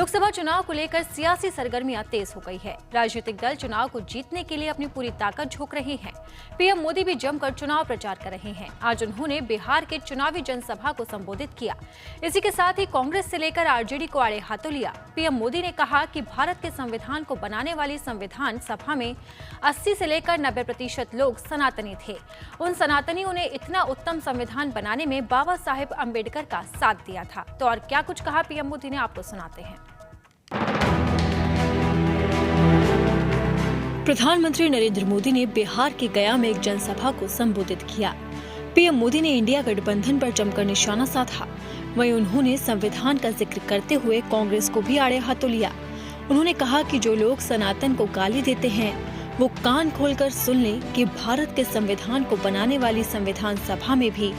लोकसभा चुनाव को लेकर सियासी सरगर्मियां तेज हो गई है। राजनीतिक दल चुनाव को जीतने के लिए अपनी पूरी ताकत झोंक रहे हैं। पीएम मोदी भी जमकर चुनाव प्रचार कर रहे हैं। आज उन्होंने बिहार के चुनावी जनसभा को संबोधित किया। इसी के साथ ही कांग्रेस से लेकर आरजेडी को आड़े हाथों लिया। पीएम मोदी ने कहा कि भारत के संविधान को बनाने वाली संविधान सभा में 80 से लेकर 90% लोग सनातनी थे। उन सनातनियों ने इतना उत्तम संविधान बनाने में बाबा साहेब अम्बेडकर का साथ दिया था। तो और क्या कुछ कहा पीएम मोदी ने, आपको सुनाते हैं। प्रधानमंत्री नरेंद्र मोदी ने बिहार के गया में एक जनसभा को संबोधित किया। पीएम मोदी ने इंडिया गठबंधन पर जमकर निशाना साधा। वहीं उन्होंने संविधान का जिक्र करते हुए कांग्रेस को भी आड़े हाथों लिया। उन्होंने कहा कि जो लोग सनातन को गाली देते हैं वो कान खोलकर सुन लें कि भारत के संविधान को बनाने वाली संविधान सभा में भी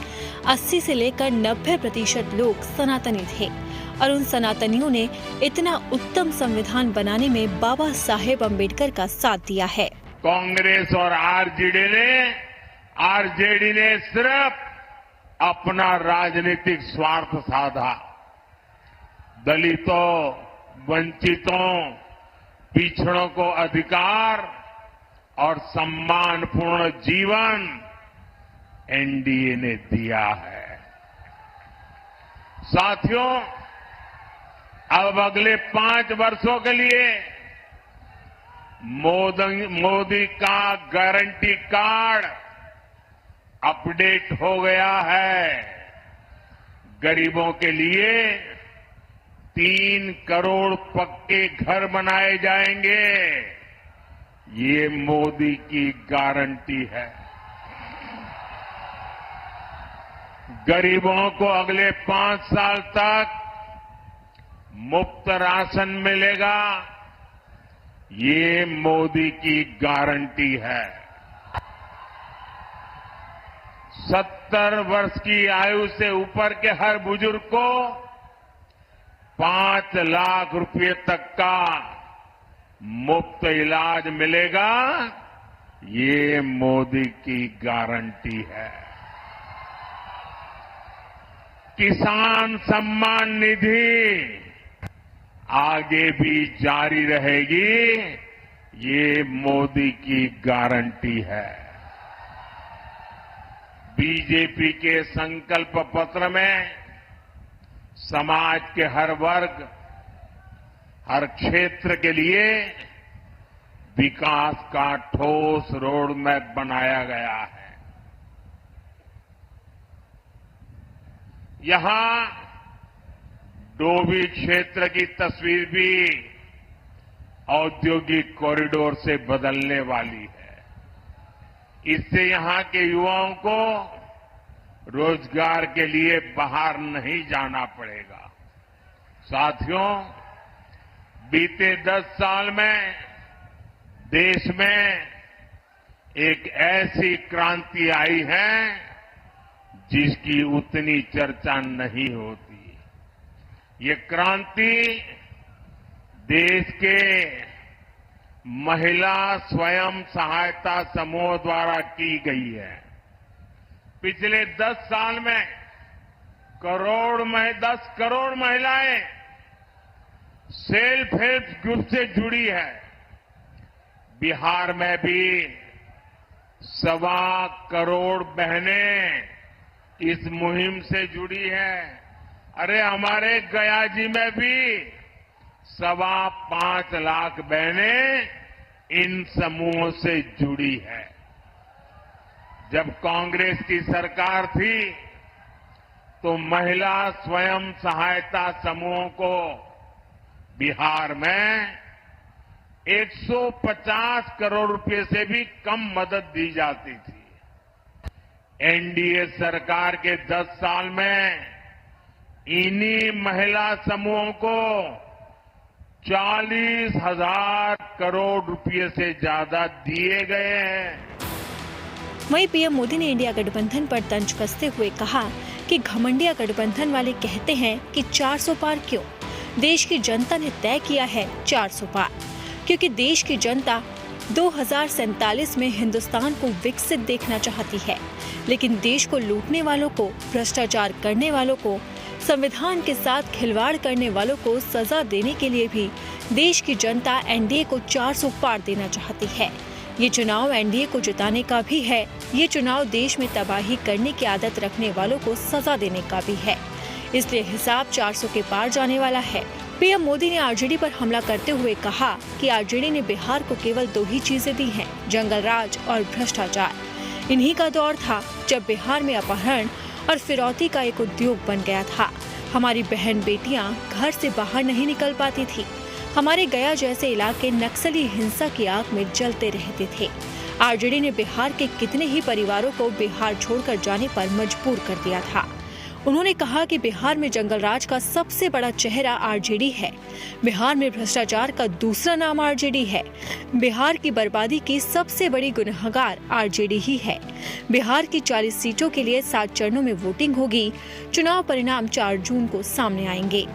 80 से लेकर 90% लोग सनातनी थे और उन सनातनियों ने इतना उत्तम संविधान बनाने में बाबा साहेब अम्बेडकर का साथ दिया है। कांग्रेस और आरजेडी ने सिर्फ अपना राजनीतिक स्वार्थ साधा। दलितों, वंचितों, पिछड़ों को अधिकार और सम्मानपूर्ण जीवन एनडीए ने दिया है। साथियों, अब अगले 5 वर्षों के लिए मोदी का गारंटी कार्ड अपडेट हो गया है। गरीबों के लिए 3 करोड़ पक्के घर बनाए जाएंगे। ये मोदी की गारंटी है। गरीबों को अगले 5 साल तक मुफ्त राशन मिलेगा। ये मोदी की गारंटी है। 70 वर्ष की आयु से ऊपर के हर बुजुर्ग को 5 लाख रुपए तक का मुफ्त इलाज मिलेगा। ये मोदी की गारंटी है। किसान सम्मान निधि आगे भी जारी रहेगी। ये मोदी की गारंटी है। बीजेपी के संकल्प पत्र में समाज के हर वर्ग, हर क्षेत्र के लिए विकास का ठोस रोड मैप बनाया गया है। यहां डोभी क्षेत्र की तस्वीर भी औद्योगिक कॉरिडोर से बदलने वाली है। इससे यहां के युवाओं को रोजगार के लिए बाहर नहीं जाना पड़ेगा। साथियों, बीते 10 साल में देश में एक ऐसी क्रांति आई है जिसकी उतनी चर्चा नहीं होती। ये क्रांति देश के महिला स्वयं सहायता समूह द्वारा की गई है। पिछले 10 साल में 10 करोड़ महिलाएं सेल्फ हेल्प ग्रुप से जुड़ी है। बिहार में भी 1.25 करोड़ बहनें इस मुहिम से जुड़ी है। अरे हमारे गया जी में भी 5.25 लाख बहनें इन समूहों से जुड़ी है। जब कांग्रेस की सरकार थी तो महिला स्वयं सहायता समूहों को बिहार में 150 करोड़ रुपए से भी कम मदद दी जाती थी। एनडीए सरकार के 10 साल में इन्हीं महिला समूहों को 40,000 करोड़ रुपए से ज्यादा दिए गए हैं। वहीं पीएम मोदी ने इंडिया गठबंधन पर तंज कसते हुए कहा कि घमंडिया गठबंधन वाले कहते हैं कि 400 पार क्यों? देश की जनता ने तय किया है 400 पार, क्योंकि देश की जनता 2047 में हिंदुस्तान को विकसित देखना चाहती है, लेकिन देश को लूटने वालों को, भ्रष्टाचार करने वालों को, संविधान के साथ खिलवाड़ करने वालों को सजा देने के लिए भी देश की जनता एनडीए को 400 पार देना चाहती है। ये चुनाव एनडीए को जिताने का भी है। ये चुनाव देश में तबाही करने की आदत रखने वालों को सजा देने का भी है। इसलिए हिसाब 400 के पार जाने वाला है। पीएम मोदी ने आरजेडी पर हमला करते हुए कहा कि आरजेडी ने बिहार को केवल 2 ही चीजें दी हैं, जंगल राज और भ्रष्टाचार। इन्हीं का दौर था जब बिहार में अपहरण और फिरौती का एक उद्योग बन गया था। हमारी बहन बेटियां घर से बाहर नहीं निकल पाती थी। हमारे गया जैसे इलाके नक्सली हिंसा की आग में जलते रहते थे। आरजेडी ने बिहार के कितने ही परिवारों को बिहार छोड़कर जाने पर मजबूर कर दिया था। उन्होंने कहा कि बिहार में जंगल राज का सबसे बड़ा चेहरा आरजेडी है। बिहार में भ्रष्टाचार का दूसरा नाम आरजेडी है। बिहार की बर्बादी की सबसे बड़ी गुनहगार आरजेडी ही है। बिहार की 40 सीटों के लिए 7 चरणों में वोटिंग होगी। चुनाव परिणाम 4 जून को सामने आएंगे।